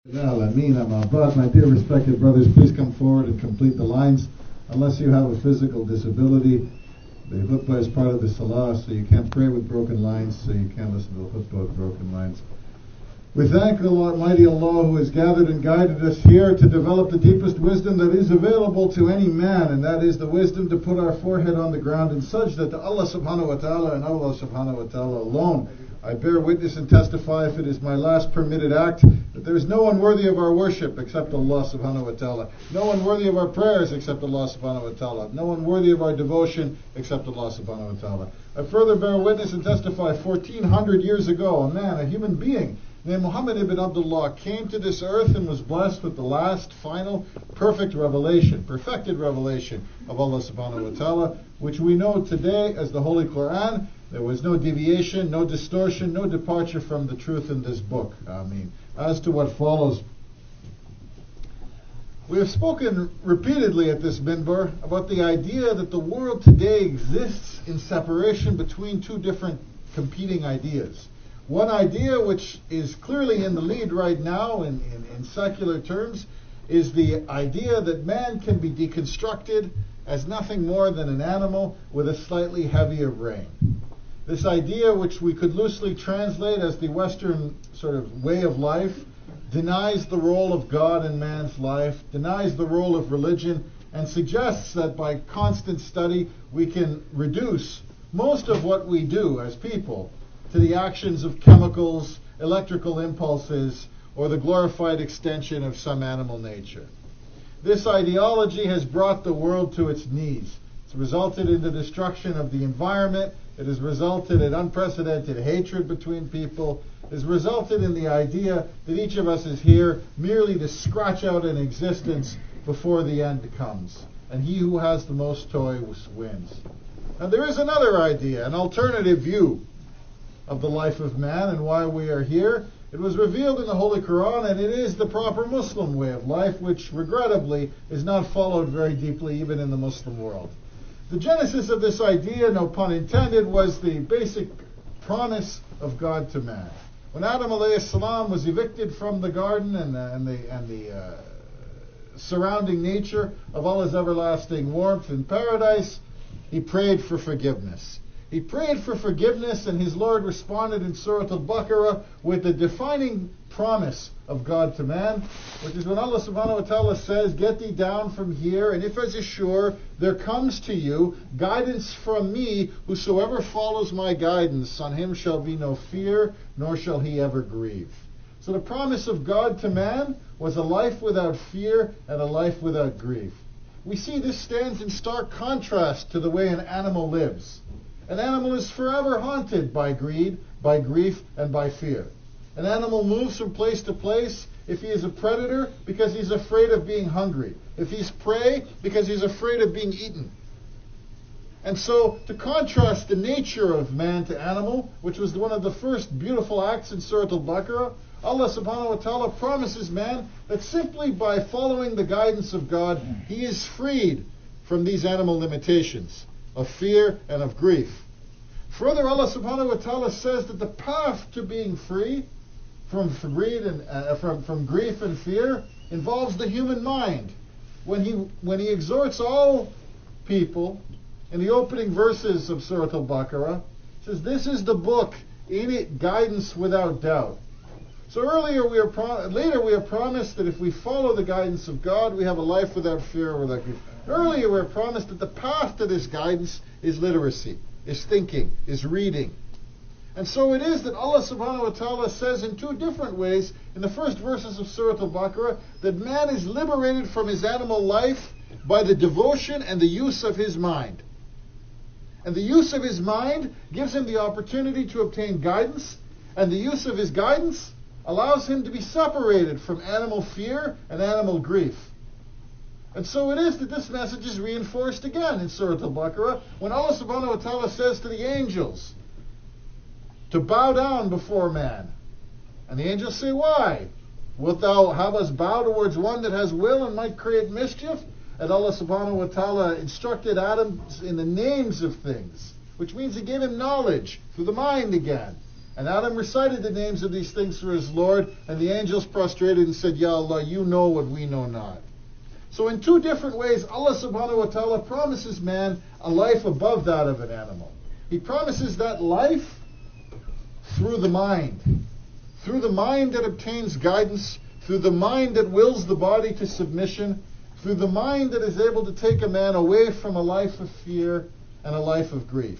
My dear respected brothers, please come forward and complete the lines. Unless you have a physical disability, the khutbah is part of the salah, so you can't pray with broken lines, so you can't listen to the khutbah with broken lines. We thank the Almighty Allah who has gathered and guided us here to develop the deepest wisdom that is available to any man, and that is the wisdom to put our forehead on the ground in such that to Allah subhanahu wa ta'ala and Allah subhanahu wa ta'ala alone I bear witness and testify, if it is my last permitted act, that there is no one worthy of our worship except Allah subhanahu wa ta'ala. No one worthy of our prayers except Allah subhanahu wa ta'ala. No one worthy of our devotion except Allah subhanahu wa ta'ala. I further bear witness and testify, 1400 years ago, a man, a human being, named Muhammad ibn Abdullah, came to this earth and was blessed with the last, final, perfected revelation of Allah subhanahu wa ta'ala, which we know today as the Holy Quran. There was no deviation, no distortion, no departure from the truth in this book. As to what follows, we have spoken repeatedly at this minbar about the idea that the world today exists in separation between two different competing ideas. One idea, which is clearly in the lead right now in secular terms, is the idea that man can be deconstructed as nothing more than an animal with a slightly heavier brain. This idea, which we could loosely translate as the Western sort of way of life, denies the role of God in man's life, denies the role of religion, and suggests that by constant study we can reduce most of what we do as people to the actions of chemicals, electrical impulses, or the glorified extension of some animal nature. This ideology has brought the world to its knees. It's resulted in the destruction of the environment. It has resulted in unprecedented hatred between people. It has resulted in the idea that each of us is here merely to scratch out an existence before the end comes. And he who has the most toys wins. And there is another idea, an alternative view of the life of man and why we are here. It was revealed in the Holy Quran, and it is the proper Muslim way of life, which regrettably is not followed very deeply even in the Muslim world. The genesis of this idea, no pun intended, was the basic promise of God to man. When Adam alayhi salam was evicted from the garden and the surrounding nature of Allah's everlasting warmth in paradise, he prayed for forgiveness. He prayed for forgiveness, and his Lord responded in Surah Al-Baqarah with the defining promise of God to man, which is when Allah subhanahu wa ta'ala says, "Get thee down from here, and if as is sure there comes to you guidance from me, whosoever follows my guidance, on him shall be no fear, nor shall he ever grieve." So the promise of God to man was a life without fear and a life without grief. We see this stands in stark contrast to the way an animal lives. An animal is forever haunted by greed, by grief, and by fear. An animal moves from place to place if he is a predator because he's afraid of being hungry. If he's prey, because he's afraid of being eaten. And so, to contrast the nature of man to animal, which was one of the first beautiful acts in Surah Al-Baqarah, Allah subhanahu wa ta'ala promises man that simply by following the guidance of God, he is freed from these animal limitations of fear and of grief. Further, Allah subhanahu wa ta'ala says that the path to being free from greed and from grief and fear involves the human mind. When he exhorts all people in the opening verses of Surah Al-Baqarah, says, "This is the book, in it guidance without doubt." So later we are promised that if we follow the guidance of God, we have a life without fear or without grief. Earlier we are promised that the path to this guidance is literacy, is thinking, is reading. And so it is that Allah subhanahu wa ta'ala says in two different ways in the first verses of Surah Al-Baqarah that man is liberated from his animal life by the devotion and the use of his mind. And the use of his mind gives him the opportunity to obtain guidance, and the use of his guidance allows him to be separated from animal fear and animal grief. And so it is that this message is reinforced again in Surah Al-Baqarah when Allah subhanahu wa ta'ala says to the angels to bow down before man. And the angels say, "Why? Wilt thou have us bow towards one that has will and might create mischief?" And Allah subhanahu wa ta'ala instructed Adam in the names of things, which means he gave him knowledge through the mind again. And Adam recited the names of these things for his Lord, and the angels prostrated and said, Ya Allah, you know what we know not. So in two different ways, Allah subhanahu wa ta'ala promises man a life above that of an animal. He promises that life through the mind that obtains guidance, through the mind that wills the body to submission, through the mind that is able to take a man away from a life of fear and a life of grief.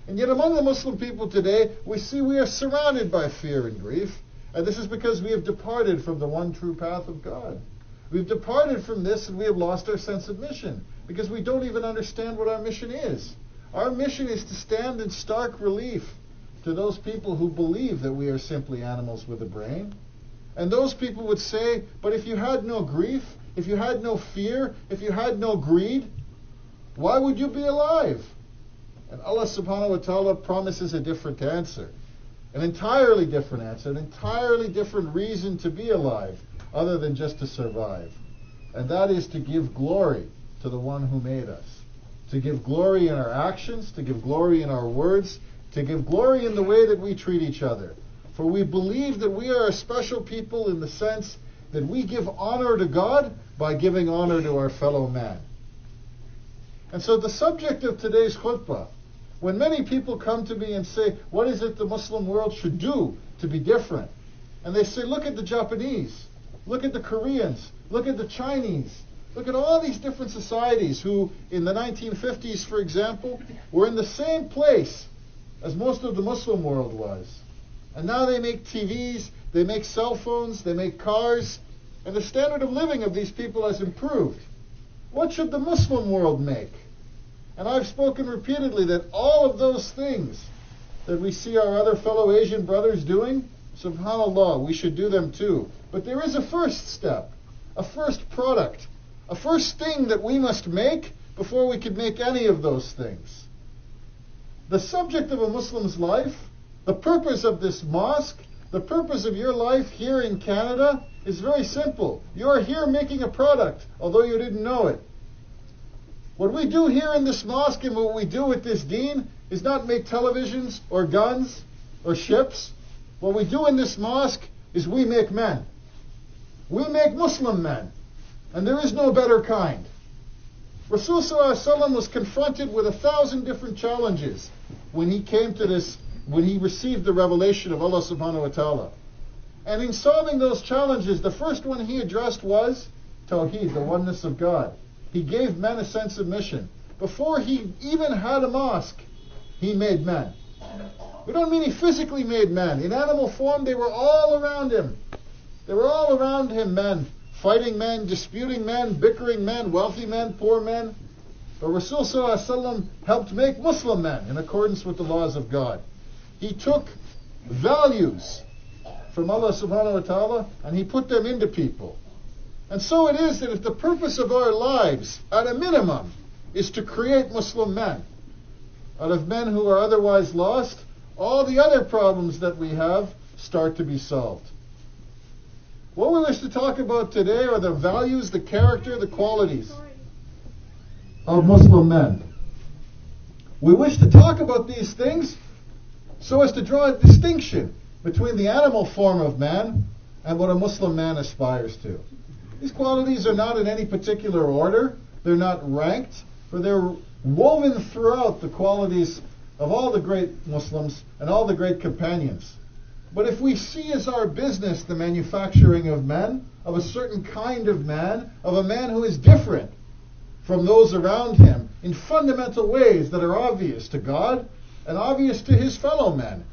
And yet among the Muslim people today, we see we are surrounded by fear and grief, and this is because we have departed from the one true path of God. We've departed from this and we have lost our sense of mission, because we don't even understand what our mission is. Our mission is to stand in stark relief to those people who believe that we are simply animals with a brain. And those people would say, but if you had no grief, if you had no fear, if you had no greed, why would you be alive? And Allah subhanahu wa ta'ala promises a different answer. An entirely different answer, an entirely different reason to be alive, other than just to survive. And that is to give glory to the one who made us. To give glory in our actions, to give glory in our words, to give glory in the way that we treat each other. For we believe that we are a special people in the sense that we give honor to God by giving honor to our fellow man. And so the subject of today's khutbah, when many people come to me and say, what is it the Muslim world should do to be different? And they say, look at the Japanese, look at the Koreans, look at the Chinese, look at all these different societies who, in the 1950s, for example, were in the same place as most of the Muslim world was. And now they make TVs, they make cell phones, they make cars, and the standard of living of these people has improved. What should the Muslim world make? And I've spoken repeatedly that all of those things that we see our other fellow Asian brothers doing, subhanAllah, we should do them too. But there is a first step, a first product, a first thing that we must make before we could make any of those things. The subject of a Muslim's life, the purpose of this mosque, the purpose of your life here in Canada is very simple. You are here making a product, although you didn't know it. What we do here in this mosque and what we do with this deen is not make televisions or guns or ships. What we do in this mosque is we make men. We make Muslim men. And there is no better kind. Rasul Sallallahu Alaihi Wasallam was confronted with 1,000 different challenges when he came to this, when he received the revelation of Allah subhanahu wa ta'ala. And in solving those challenges, the first one he addressed was Tawheed, the oneness of God. He gave men a sense of mission. Before he even had a mosque, he made men. We don't mean he physically made men. In animal form, they were all around him. They were all around him, men. Fighting men, disputing men, bickering men, wealthy men, poor men. But Rasul Sallallahu Alaihi Wasallam helped make Muslim men in accordance with the laws of God. He took values from Allah subhanahu wa ta'ala and he put them into people. And so it is that if the purpose of our lives, at a minimum, is to create Muslim men, out of men who are otherwise lost, all the other problems that we have start to be solved. What we wish to talk about today are the values, the character, the qualities of Muslim men. We wish to talk about these things so as to draw a distinction between the animal form of man and what a Muslim man aspires to. These qualities are not in any particular order. They're not ranked, for they're woven throughout the qualities of all the great Muslims and all the great companions. But if we see as our business the manufacturing of men, of a certain kind of man, of a man who is different from those around him in fundamental ways that are obvious to God and obvious to his fellow men,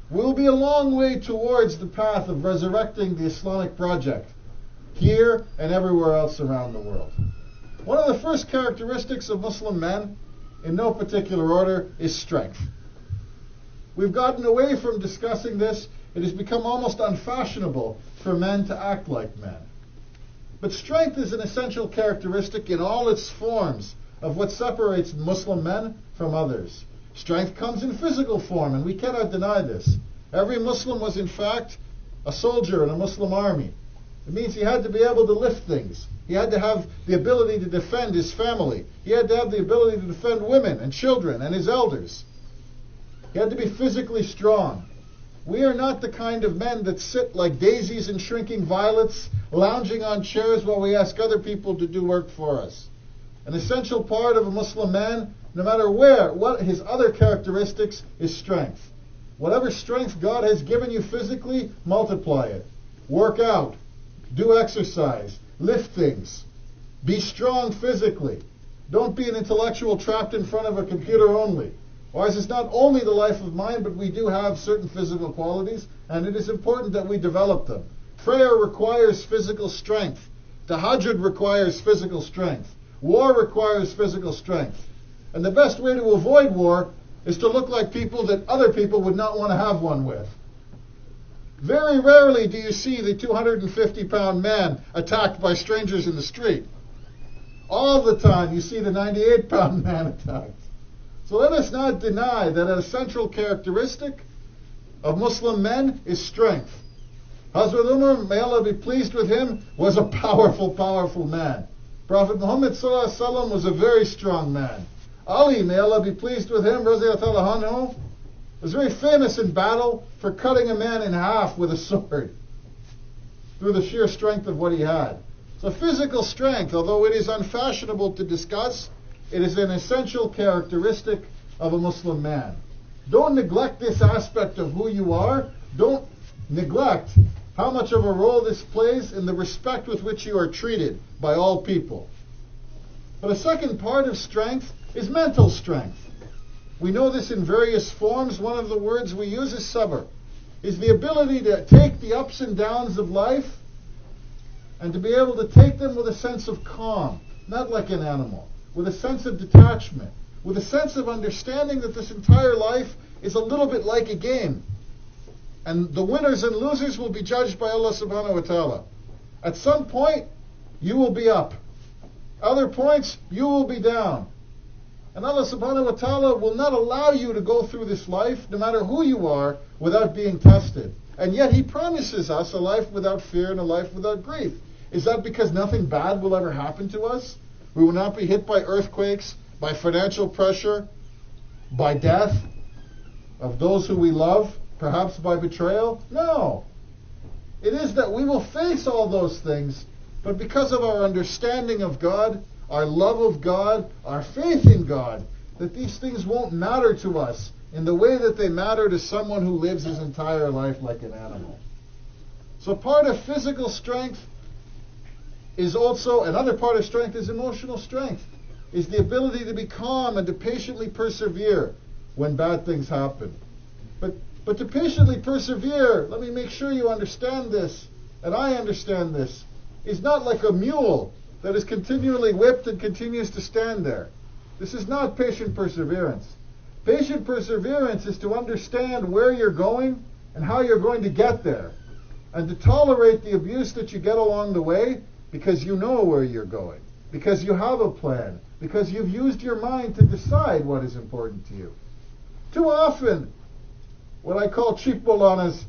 we'll be a long way towards the path of resurrecting the Islamic project here and everywhere else around the world. One of the first characteristics of Muslim men, in no particular order, is strength. We've gotten away from discussing this. It has become almost unfashionable for men to act like men. But strength is an essential characteristic in all its forms of what separates Muslim men from others. Strength comes in physical form, and we cannot deny this. Every Muslim was, in fact, a soldier in a Muslim army. It means he had to be able to lift things. He had to have the ability to defend his family. He had to have the ability to defend women and children and his elders. He had to be physically strong. We are not the kind of men that sit like daisies and shrinking violets, lounging on chairs while we ask other people to do work for us. An essential part of a Muslim man, no matter what his other characteristics, is strength. Whatever strength God has given you physically, multiply it. Work out. Do exercise. Lift things. Be strong physically. Don't be an intellectual trapped in front of a computer only. Ours is not only the life of mind, but we do have certain physical qualities, and it is important that we develop them. Prayer requires physical strength. Tahajjud requires physical strength. War requires physical strength. And the best way to avoid war is to look like people that other people would not want to have one with. Very rarely do you see the 250-pound man attacked by strangers in the street. All the time you see the 98-pound man attacked. So let us not deny that a central characteristic of Muslim men is strength. Hazrat Umar, may Allah be pleased with him, was a powerful, powerful man. Prophet Muhammad ﷺ was a very strong man. Ali, may Allah be pleased with him, radiyallahu anhu, was very famous in battle for cutting a man in half with a sword through the sheer strength of what he had. So physical strength, although it is unfashionable to discuss, it is an essential characteristic of a Muslim man. Don't neglect this aspect of who you are. Don't neglect how much of a role this plays in the respect with which you are treated by all people. But a second part of strength is mental strength. We know this in various forms. One of the words we use is sabr, is the ability to take the ups and downs of life and to be able to take them with a sense of calm, not like an animal, with a sense of detachment, with a sense of understanding that this entire life is a little bit like a game. And the winners and losers will be judged by Allah subhanahu wa ta'ala. At some point, you will be up. Other points, you will be down. And Allah subhanahu wa ta'ala will not allow you to go through this life, no matter who you are, without being tested. And yet He promises us a life without fear and a life without grief. Is that because nothing bad will ever happen to us? We will not be hit by earthquakes, by financial pressure, by death of those who we love, perhaps by betrayal? No. It is that we will face all those things, but because of our understanding of God, our love of God, our faith in God, that these things won't matter to us in the way that they matter to someone who lives his entire life like an animal. So part of physical strength is also, another part of strength is emotional strength, is the ability to be calm and to patiently persevere when bad things happen. But to patiently persevere, let me make sure you understand this, and I understand this, is not like a mule that is continually whipped and continues to stand there. This is not patient perseverance. Patient perseverance is to understand where you're going and how you're going to get there, and to tolerate the abuse that you get along the way because you know where you're going, because you have a plan, because you've used your mind to decide what is important to you. Too often, what I call cheap bolanas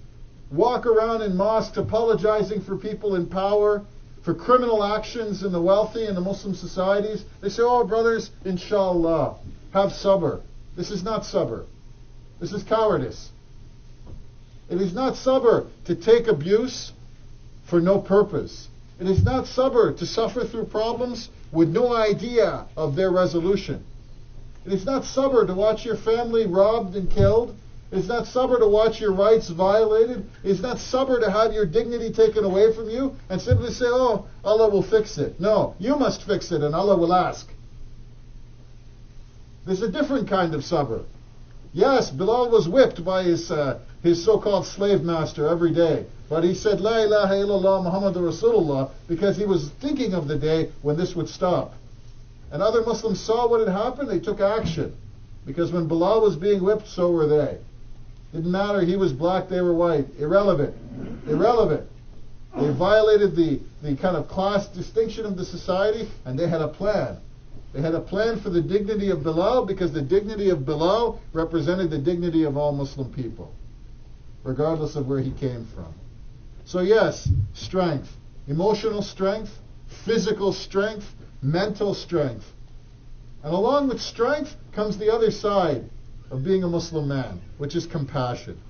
walk around in mosques apologizing for people in power, for criminal actions in the wealthy in the Muslim societies. They say, oh brothers, inshallah, have sabr. This is not sabr. This is cowardice. It is not sabr to take abuse for no purpose. It is not sabr to suffer through problems with no idea of their resolution. It is not sabr to watch your family robbed and killed. It is not sabr to watch your rights violated. It is not sabr to have your dignity taken away from you and simply say, oh, Allah will fix it. No, you must fix it and Allah will ask. There's a different kind of sabr. Yes, Bilal was whipped by his so-called slave master every day. But he said, La ilaha illallah Muhammadur Rasulullah, because he was thinking of the day when this would stop. And other Muslims saw what had happened, they took action. Because when Bilal was being whipped, so were they. Didn't matter, he was black, they were white. Irrelevant. Irrelevant. They violated the kind of class distinction of the society, and they had a plan. They had a plan for the dignity of Bilal, because the dignity of Bilal represented the dignity of all Muslim people, regardless of where he came from. So yes, strength. Emotional strength, physical strength, mental strength. And along with strength comes the other side of being a Muslim man, which is compassion.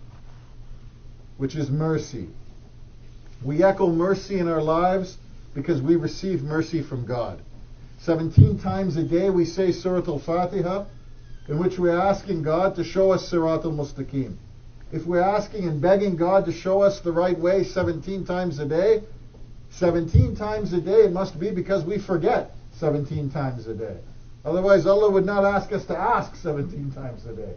which is mercy. We echo mercy in our lives because we receive mercy from God. 17 times a day we say Surat al-Fatiha, in which we're asking God to show us Sirat al-Mustaqim. If we're asking and begging God to show us the right way 17 times a day, 17 times a day it must be because we forget 17 times a day. Otherwise Allah would not ask us to ask 17 times a day.